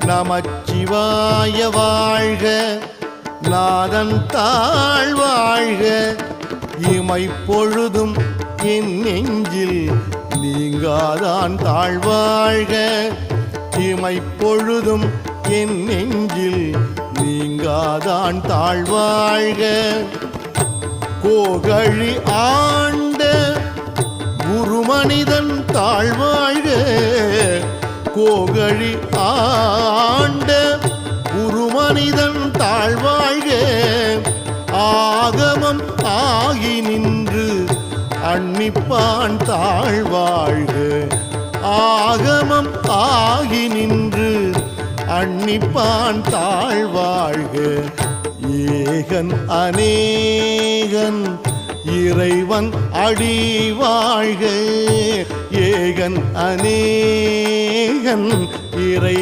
நமச்சிவாய வாழ்க, நாதன் தாழ் வாழ்க, இமைப்பொழுதும் என் நெஞ்சில் நீங்காதான் தாழ்வாழ்க, இமைப்பொழுதும் என் நெஞ்சில் நீங்காதான் தாழ்வாழ்க. கோகழி ஆண்ட குருமனிதன் தாழ்வாழ்க, கோகழி ஆண்ட குருமனிதன் தாழ்வாழ்க, ஆகமம் ஆகி நின்று அன்னிப்பான் தாழ்வாழ்க, ஆகமம் ஆகி நின்று அன்னிப்பான் தாழ்வாழ்க. ஏகன் அநேகன் இறைவன் அடி வாழ்க, ஏகன் அநேகன் இறை